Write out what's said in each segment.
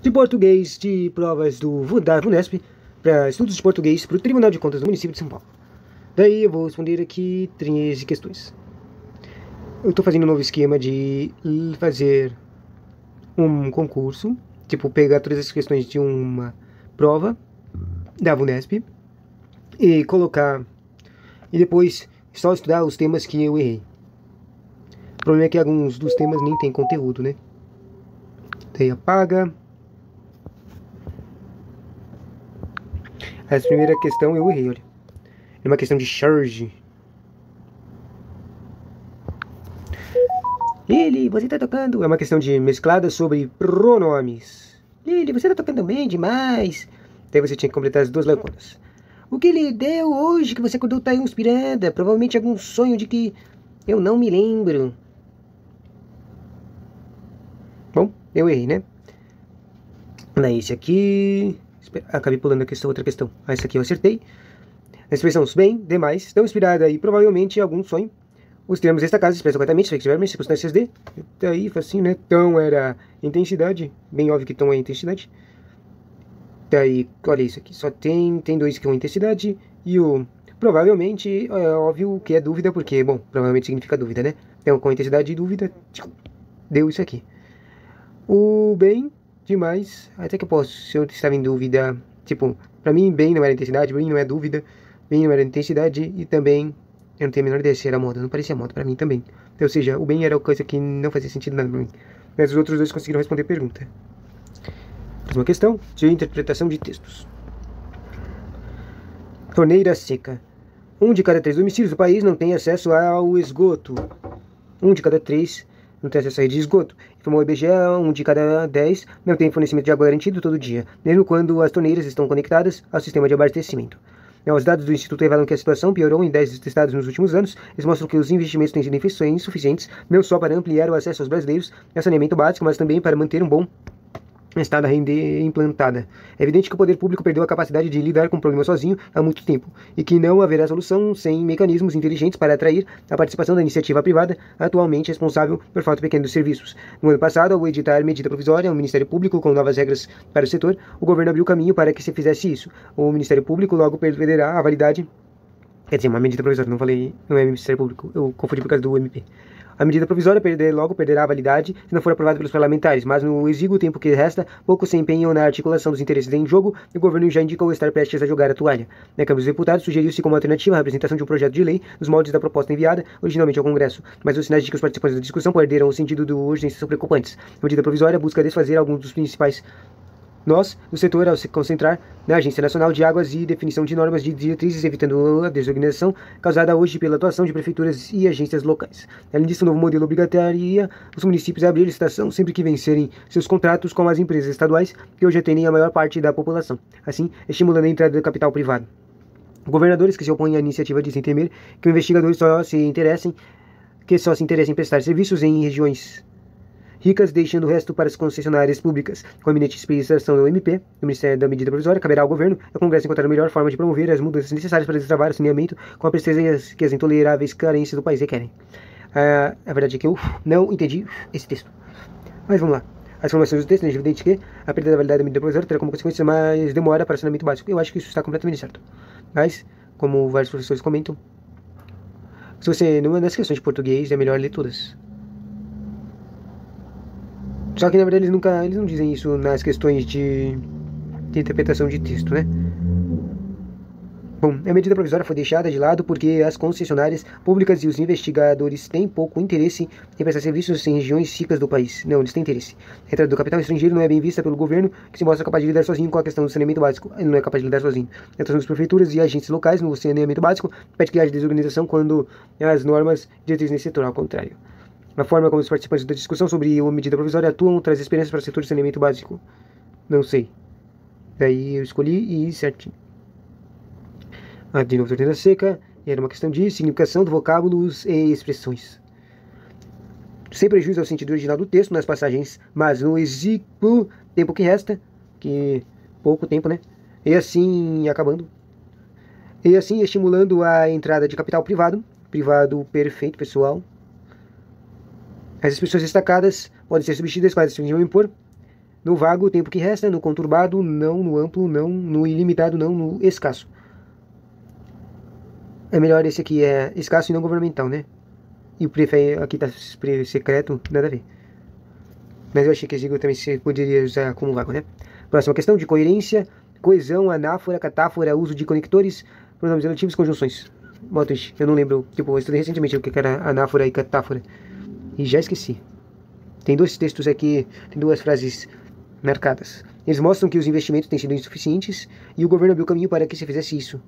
de português de provas da VUNESP para estudos de português para o Tribunal de Contas do município de São Paulo. Daí eu vou responder aqui 13 questões. Eu estou fazendo um novo esquema de fazer um concurso, tipo pegar todas as questões de uma prova da VUNESP e colocar, e depois só estudar os temas que eu errei. O problema é que alguns dos temas nem tem conteúdo, né? Daí apaga. Essa primeira questão eu errei, olha. É uma questão de charge. Lili, você tá tocando. É uma questão de mesclada sobre pronomes. Lili, você tá tocando bem demais. Daí você tinha que completar as duas lacunas. O que lhe deu hoje que você acordou tá inspirada? Provavelmente algum sonho de que eu não me lembro. Bom, eu errei, né? Daí esse aqui... Acabei pulando aqui essa outra questão. Essa aqui eu acertei. A expressão bem, demais, estão inspirada aí provavelmente em algum sonho. Os termos destacados expressam corretamente, efetivamente, circunstâncias de. Daí, assim, né? Tom era intensidade. Bem óbvio que tom é intensidade. Daí, olha isso aqui. Só tem dois que é intensidade. E o provavelmente é óbvio que é dúvida, porque, bom, provavelmente significa dúvida, né? Então, com intensidade e dúvida, deu isso aqui. O bem, demais, até que eu posso, se eu estava em dúvida, tipo, pra mim, bem não era intensidade, bem não é dúvida, bem não era intensidade, e também, eu não tenho a menor ideia se era moda, não parecia moda pra mim também. Ou seja, o bem era coisa que não fazia sentido nada pra mim. Mas os outros dois conseguiram responder a pergunta. Próxima questão, de interpretação de textos. Torneira seca. 1 de cada 3 domicílios do país não tem acesso ao esgoto. 1 de cada 3 não tem acesso à rede de esgoto. Informou o IBGE, 1 de cada 10 não tem fornecimento de água garantido todo dia, mesmo quando as torneiras estão conectadas ao sistema de abastecimento. Os dados do Instituto revelam que a situação piorou em 10 estados nos últimos anos. Eles mostram que os investimentos têm sido insuficientes, não só para ampliar o acesso aos brasileiros a saneamento básico, mas também para manter um bom estado da rede implantada. É evidente que o poder público perdeu a capacidade de lidar com o problema sozinho há muito tempo, e que não haverá solução sem mecanismos inteligentes para atrair a participação da iniciativa privada, atualmente responsável por falta pequena dos serviços. No ano passado, ao editar medida provisória, o Ministério Público, com novas regras para o setor, o governo abriu caminho para que se fizesse isso. O Ministério Público logo perderá a validade. Quer dizer, uma medida provisória, não falei, não é Ministério Público, eu confundi por causa do MP. A medida provisória logo perderá a validade se não for aprovada pelos parlamentares, mas no exíguo tempo que resta, poucos se empenham na articulação dos interesses em jogo e o governo já indicou estar prestes a jogar a toalha. Na Câmara dos Deputados, sugeriu-se como alternativa a apresentação de um projeto de lei nos moldes da proposta enviada originalmente ao Congresso, mas os sinais de que os participantes da discussão perderam o sentido do urgência são preocupantes. A medida provisória busca desfazer alguns dos principais nós, do setor, ao se concentrar na Agência Nacional de Águas e definição de normas de diretrizes, evitando a desorganização causada hoje pela atuação de prefeituras e agências locais. Além disso, o novo modelo obrigatória os municípios a abrir licitação sempre que vencerem seus contratos com as empresas estaduais, que hoje atendem a maior parte da população, assim estimulando a entrada do capital privado. Governadores que se opõem à iniciativa dizem temer que os investigadores só se interessem em prestar serviços em regiões ricas, deixando o resto para as concessionárias públicas. Com a iminente expedição do MP, do Ministério da Medida Provisória, caberá ao governo e ao Congresso encontrar a melhor forma de promover as mudanças necessárias para destravar o saneamento com a presteza que as intoleráveis carências do país requerem. A verdade é que eu não entendi esse texto. Mas vamos lá. As informações do texto, é evidente que a perda da validade da medida provisória terá como consequência mais demora para o saneamento básico. Eu acho que isso está completamente certo. Mas, como vários professores comentam, se você não é nas questões de português, é melhor ler todas. Só que na verdade eles não dizem isso nas questões de interpretação de texto, né? Bom, a medida provisória foi deixada de lado porque as concessionárias públicas e os investigadores têm pouco interesse em prestar serviços em regiões ricas do país. Não, eles têm interesse. A entrada do capital estrangeiro não é bem vista pelo governo, que se mostra capaz de lidar sozinho com a questão do saneamento básico. Ele não é capaz de lidar sozinho. A atuação das prefeituras e agentes locais no saneamento básico pede que haja desorganização quando as normas diretrizes nesse setor, ao contrário. A forma como os participantes da discussão sobre a medida provisória atuam traz esperanças para o setor de saneamento básico. Não sei. Daí eu escolhi e certinho. De novo, torneira seca. Era uma questão de significação de vocábulos e expressões. Sem prejuízo ao sentido original do texto nas passagens, mas no exíguo tempo que resta, que pouco tempo, né? E assim acabando. E assim estimulando a entrada de capital privado. Privado perfeito, pessoal. As expressões destacadas podem ser substituídas com as que vão impor. No vago, o tempo que resta. No conturbado, não. No amplo, não. No ilimitado, não. No escasso. É melhor esse aqui, é escasso e não governamental, né? E o prefeito aqui tá secreto, nada a ver. Mas eu achei que esse também se poderia usar como vago, né? Próxima questão de coerência, coesão, anáfora, catáfora, uso de conectores, pronomes relativos, conjunções. Mó triste, eu não lembro. Tipo, eu estudei recentemente o que era anáfora e catáfora. E já esqueci. Tem dois textos aqui, tem duas frases marcadas. Eles mostram que os investimentos têm sido insuficientes e o governo abriu caminho para que se fizesse isso.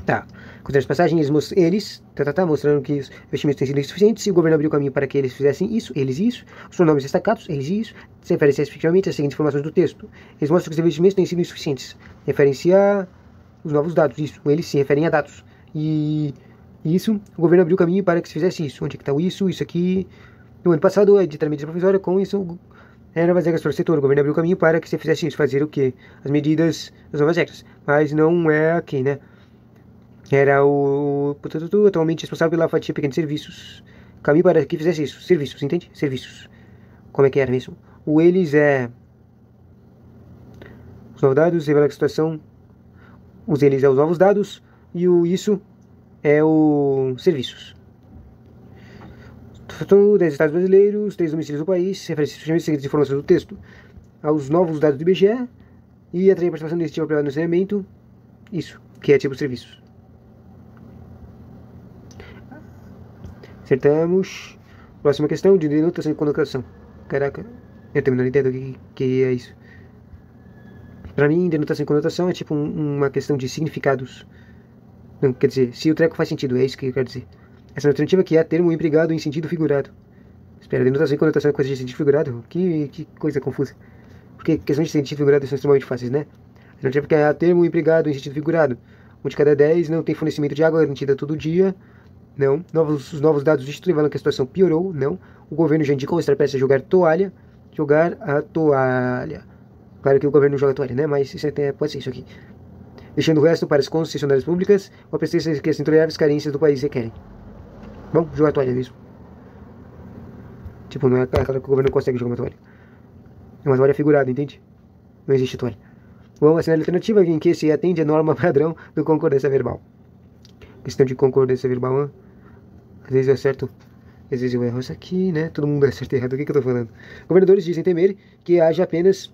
Tá. Com as passagens, mostrando que os investimentos têm sido insuficientes e o governo abriu caminho para que eles fizessem isso, eles isso. Os pronomes destacados, eles isso. Se referem-se efetivamente às seguintes informações do texto. Eles mostram que os investimentos têm sido insuficientes. Referem-se a os novos dados, isso. Eles se referem a dados. E isso, o governo abriu caminho para que se fizesse isso. Onde é que está o isso aqui? No ano passado, a dita medida provisória, com isso, era as regras para o setor. O governo abriu caminho para que se fizesse isso. Fazer o quê? As medidas, as novas regras. Mas não é aqui, né? Era o atualmente responsável pela fatia pequena de serviços. Caminho para que fizesse isso. Serviços, entende? Serviços. Como é que era mesmo? O eles é os novos dados, revela a situação. Os eles é os novos dados. E o isso é o serviços. 10 estados brasileiros, 3 domicílios do país. Refere-se às seguintes informações do texto. Aos novos dados do IBGE. E atrair a participação iniciativa privada no saneamento. Isso, que é tipo serviços. Acertamos. Próxima questão de denotação e conotação. Caraca, eu tenho a menor ideia do que é isso. Pra mim, denotação e conotação é tipo uma questão de significados. Não, quer dizer, se o treco faz sentido, é isso que eu quero dizer. Essa alternativa aqui é termo empregado em sentido figurado. Espera, denotação e conotação é coisa de sentido figurado? Que coisa confusa. Porque questões de sentido figurado são extremamente fáceis, né? A alternativa aqui é termo empregado em sentido figurado. 1 de cada 10 não tem fornecimento de água garantida todo dia. Não. Os novos dados do Instituto revelam que a situação piorou. Não. O governo já indicou estar prestes a jogar toalha. Jogar a toalha. Claro que o governo não joga toalha, né? Mas isso até pode ser isso aqui. Deixando o resto para as concessionárias públicas, ou a prestação que as intoleráveis carências do país requerem. Bom, jogar toalha mesmo. Tipo, não é claro que o governo não consegue jogar uma toalha. É uma toalha figurada, entende? Não existe toalha. Bom, a alternativa em que se atende a norma padrão do concordância verbal. Questão de concordância verbal, às vezes eu acerto, às vezes eu erro isso aqui, né? Todo mundo acerta errado, o que eu tô falando? Governadores dizem temer que haja apenas...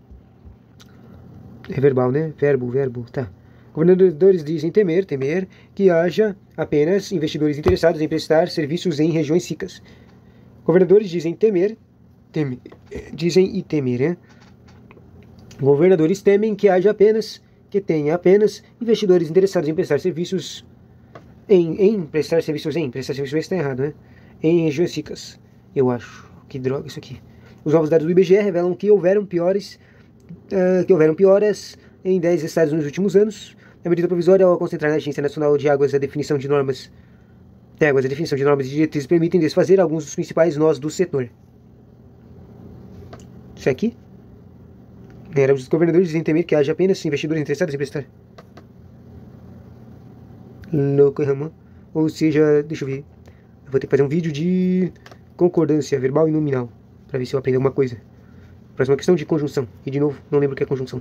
É verbal, né? Verbo, tá. Governadores dizem temer que haja apenas investidores interessados em prestar serviços em regiões ricas. Governadores dizem temer, né? Governadores temem que haja apenas, que tenha apenas investidores interessados em prestar serviços prestar serviços está errado, né? Em regiões ricas, eu acho. Que droga isso aqui. Os novos dados do IBGE revelam que houveram pioras em 10 estados nos últimos anos. A medida provisória, ao concentrar na Agência Nacional de Águas a definição de normas e diretrizes, permitem desfazer alguns dos principais nós do setor. Isso aqui? Os governadores dizem temer que haja apenas investidores interessados em prestar. Louco, Ramon. Ou seja, deixa eu ver. Eu vou ter que fazer um vídeo de concordância verbal e nominal para ver se eu aprendo alguma coisa. Próxima questão de conjunção. E de novo, não lembro o que é conjunção.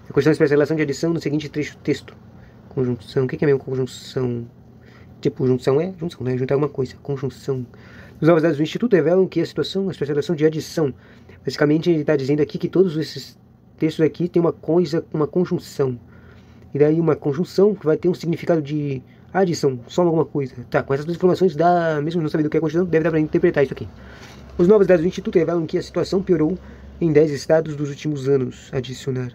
A conjunção expressa a relação de adição no seguinte trecho do texto. Conjunção. O que é mesmo conjunção? Tipo, junção é junção, né? Juntar alguma coisa. Conjunção. Os novos dados do Instituto revelam que a situação expressa a relação de adição. Basicamente, ele está dizendo aqui que todos esses textos aqui tem uma conjunção. E daí uma conjunção que vai ter um significado de adição, soma alguma coisa. Tá, com essas duas informações, mesmo não sabendo o que é conjunção, deve dar para interpretar isso aqui. Os novos dados do Instituto revelam que a situação piorou em 10 estados dos últimos anos. Adicionar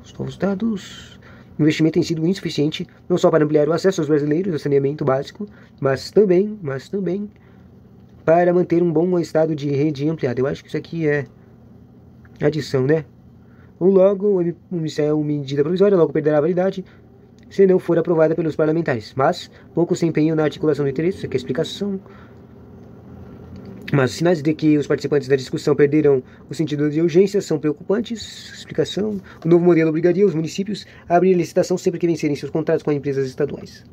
os novos dados. O investimento tem sido insuficiente, não só para ampliar o acesso aos brasileiros ao saneamento básico, mas também para manter um bom estado de rede ampliada. Eu acho que isso aqui é adição, né? Ou logo, uma medida provisória logo perderá a validade se não for aprovada pelos parlamentares. Mas, pouco se empenham na articulação do interesse, isso aqui é a explicação. Mas os sinais de que os participantes da discussão perderam o sentido de urgência são preocupantes. Explicação. O novo modelo obrigaria os municípios a abrir licitação sempre que vencerem seus contratos com empresas estaduais.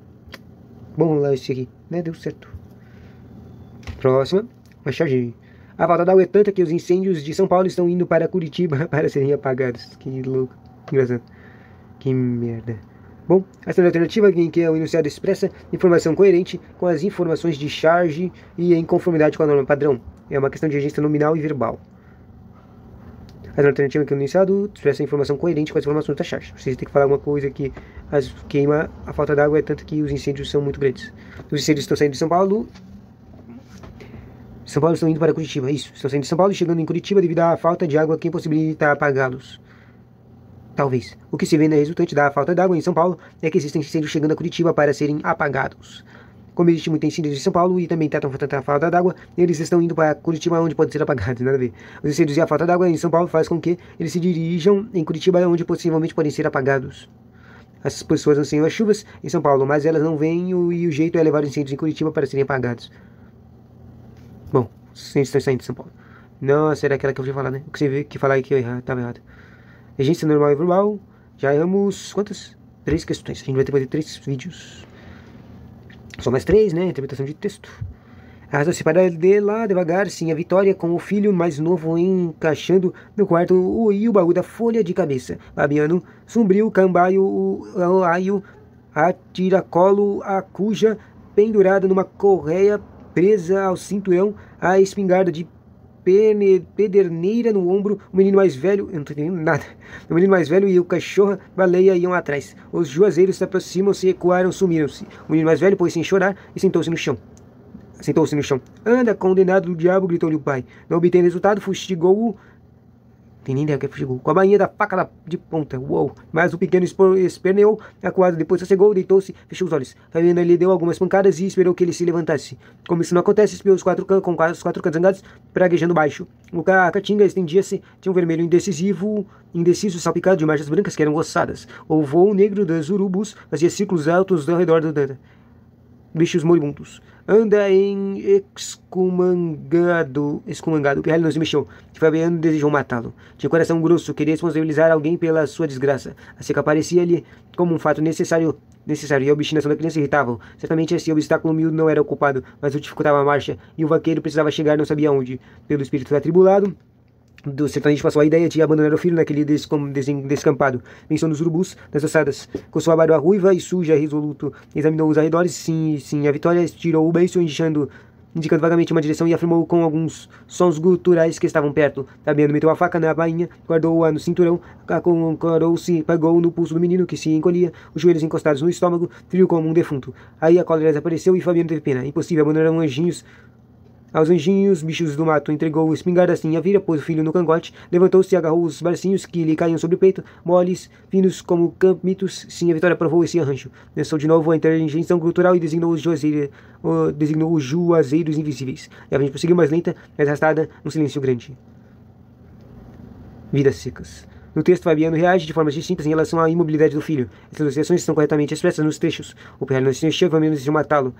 Bom, vamos lá, esse aqui, né? Deu certo. Próxima. Uma charge. A falta d'água é tanta que os incêndios de São Paulo estão indo para Curitiba para serem apagados. Que louco, que engraçado. Que merda. Bom, a segunda alternativa em que o enunciado expressa informação coerente com as informações de charge e em conformidade com a norma padrão. É uma questão de registro nominal e verbal. A segunda alternativa em que o enunciado expressa informação coerente com as informações da charge. Vocês têm que falar alguma coisa que queima, a falta d'água é tanta que os incêndios são muito grandes. Os incêndios estão saindo de São Paulo. São Paulo estão indo para Curitiba. Isso, estão saindo de São Paulo e chegando em Curitiba devido à falta de água que impossibilita apagá-los. Talvez. O que se vê na resultante da falta d'água em São Paulo é que existem incêndios chegando a Curitiba para serem apagados. Como existe muito incêndios em São Paulo e também tratam tanta falta d'água, eles estão indo para Curitiba onde podem ser apagados, nada a ver. Os incêndios e a falta d'água em São Paulo faz com que eles se dirijam em Curitiba onde possivelmente podem ser apagados. As pessoas anseiam as chuvas em São Paulo, mas elas não vêm e o jeito é levar os incêndios em Curitiba para serem apagados. Bom, os incêndios estão saindo de São Paulo. Nossa, era aquela que eu ia falar, né? O que você vê que falar aí que eu estava errado. Registro normal e verbal. Já erramos quantas? 3 questões. A gente vai ter que fazer 3 vídeos. Só mais 3, né? Interpretação de texto. Arrasta-se para de lá devagar, sim, a Vitória com o filho mais novo encaixando no quarto o baú da folha de cabeça. Fabiano, sombrio, cambaio, o aio, a tiracolo, a cuja, pendurada numa correia presa ao cinturão, a espingarda de pederneira no ombro, o menino mais velho, eu não tô entendendo nada, o menino mais velho e o cachorro-baleia iam atrás. Os juazeiros se aproximam-se, ecoaram, sumiram-se. O menino mais velho pôs-se a chorar e sentou-se no chão. Anda, condenado do diabo, gritou-lhe o pai. Não obtém resultado, fustigou-o. Tem nem ideia o que é fustigou. Com a bainha da faca de ponta. Uou! Mas o pequeno esperneou, acuado, depois sossegou, deitou-se, fechou os olhos. Fabiana lhe deu algumas pancadas e esperou que ele se levantasse. Como isso não acontece, espiou os quatro cantos zangados, praguejando baixo. A caatinga estendia-se, tinha um vermelho indeciso salpicado de marchas brancas que eram ossadas. O voo negro dos urubus fazia círculos altos ao redor do Danta. Bichos moribundos. Anda em excomungado. O pirralho não se mexeu. Fabiano desejou matá-lo. Tinha coração grosso, queria responsabilizar alguém pela sua desgraça. A seca parecia-lhe como um fato necessário, e a obstinação da criança irritava-o. Certamente esse obstáculo humilde não era o culpado, mas o dificultava a marcha, e o vaqueiro precisava chegar não sabia onde. Pelo espírito atribulado do sertanejo passou a ideia de abandonar o filho naquele descampado. Pensou nos urubus, nas ossadas. Coçou a barba ruiva e suja, resoluto. Examinou os arredores. Sim, a Vitória tirou o beiço, indicando vagamente uma direção e afirmou com alguns sons guturais que estavam perto. Fabiano meteu a faca na bainha, guardou-a no cinturão, aconcorou-se, pegou no pulso do menino que se encolhia, os joelhos encostados no estômago, frio como um defunto. Aí a cólera desapareceu e Fabiano teve pena. Impossível abandonar aos anjinhos, bichos do mato, entregou o espingarda assim a vira, pôs o filho no cangote, levantou-se e agarrou os bracinhos que lhe caíam sobre o peito, moles, finos como campitos. Sim, a Vitória provou esse arranjo. Pensou de novo a interjeição cultural e designou os juazeiros invisíveis. E a gente prosseguiu mais lenta, mais arrastada, num silêncio grande. Vidas secas. No texto, Fabiano reage de formas distintas em relação à imobilidade do filho. Essas associações estão corretamente expressas nos trechos. O pirralho não se mexeu, Fabiano desejou matá-lo.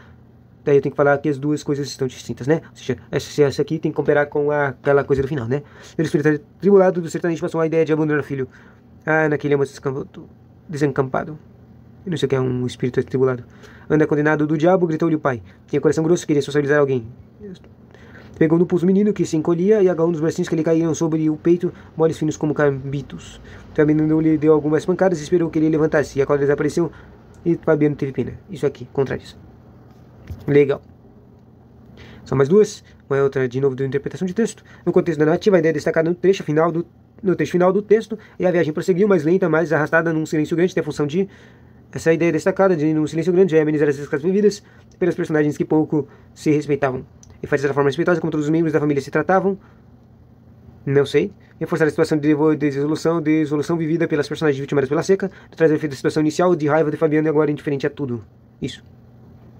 Daí eu tenho que falar que as duas coisas estão distintas, né? Ou seja, essa aqui tem que comparar com aquela coisa do final, né? Pelo espírito tribulado do sertanejo passou a ideia de abandonar o filho. Naquele amo desencampado. Eu não sei o que é um espírito atribulado. Anda, condenado do diabo, gritou-lhe o pai. Tinha coração grosso, queria socializar alguém. Pegou no pulso o menino, que se encolhia, e agarrou nos bracinhos que lhe caíam sobre o peito, moles finos como cambitos. Fabiano lhe deu algumas pancadas e esperou que ele levantasse. E a cólera desapareceu, e Fabiano teve pena. Isso aqui, contrários. Legal. Só mais 2. Uma outra, de novo, de interpretação de texto. No contexto da narrativa, a ideia é destacada no trecho final do texto, e a viagem prosseguiu mais lenta, mais arrastada, num silêncio grande. Tem a função de... Essa ideia destacada de num silêncio grande é amenizar as desgraças vividas pelas personagens que pouco se respeitavam. Enfatizar a forma respeitosa como todos os membros da família se tratavam. Não sei. Reforçar a situação de desolução vivida pelas personagens vitimadas pela seca. Trazer o efeito da situação inicial de raiva de Fabiano e agora indiferente a tudo. Isso.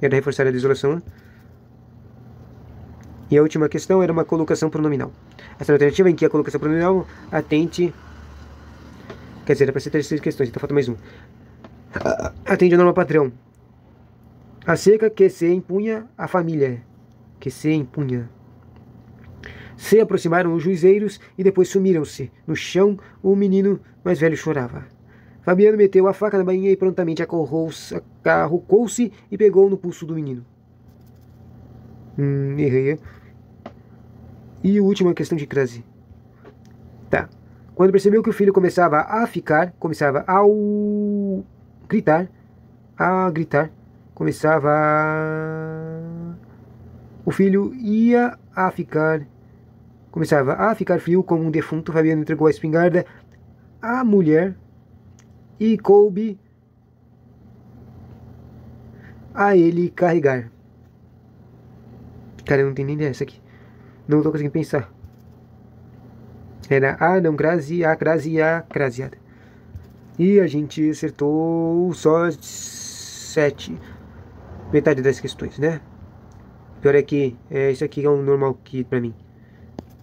Era reforçar a desolação. E a última questão era uma colocação pronominal. Essa alternativa em que a colocação pronominal atende... Quer dizer, era para ser 3 questões, então falta mais uma. Atende a norma padrão. A seca que se impunha à família. Que se impunha. Se aproximaram os juizeiros e depois sumiram-se. No chão, o menino mais velho chorava. Fabiano meteu a faca na bainha e prontamente acarrucou-se e pegou no pulso do menino. Errei. E o último é questão de crase. Tá. Quando percebeu que o filho começava a gritar, o filho começava a ficar frio como um defunto. Fabiano entregou a espingarda à mulher e coube a ele carregar. Cara, eu não tenho nem ideia dessa aqui. Não tô conseguindo pensar. Era a não crase, a crase, a craseada. E a gente acertou só 7. Metade das questões, né? Pior é que isso aqui é um normal aqui pra mim.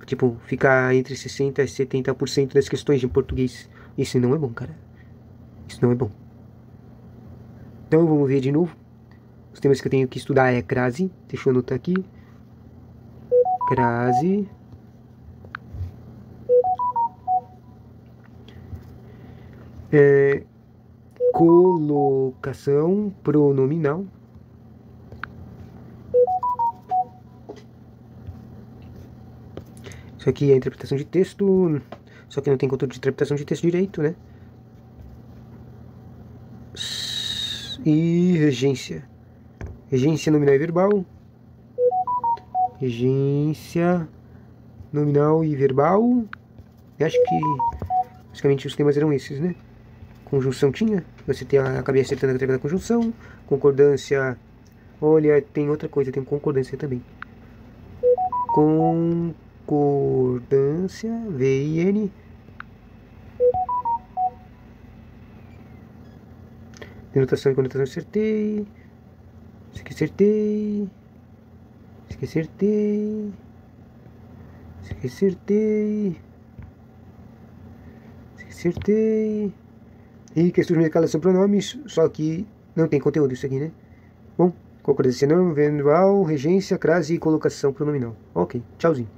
Tipo, ficar entre 60% e 70% das questões de português. Isso não é bom, cara. Isso não é bom. Então vamos ver de novo. Os temas que eu tenho que estudar é crase. Deixa eu anotar aqui. Crase. Colocação pronominal. Isso aqui é interpretação de texto, só que não tem conteúdo de interpretação de texto direito, né? E regência. Regência nominal e verbal. Regência nominal e verbal. Eu acho que basicamente os temas eram esses, né? Conjunção tinha. Você acabei acertando a letra da conjunção. Concordância. Olha, tem outra coisa, tem concordância também. Concordância, VIN. Denotação e conotação acertei. Isso aqui acertei. Isso aqui acertei. Isso aqui acertei. Isso aqui acertei. E questões de escalação pronomes, só que não tem conteúdo isso aqui, né? Bom, concordância não, verbal, regência, crase e colocação pronominal. Ok, tchauzinho.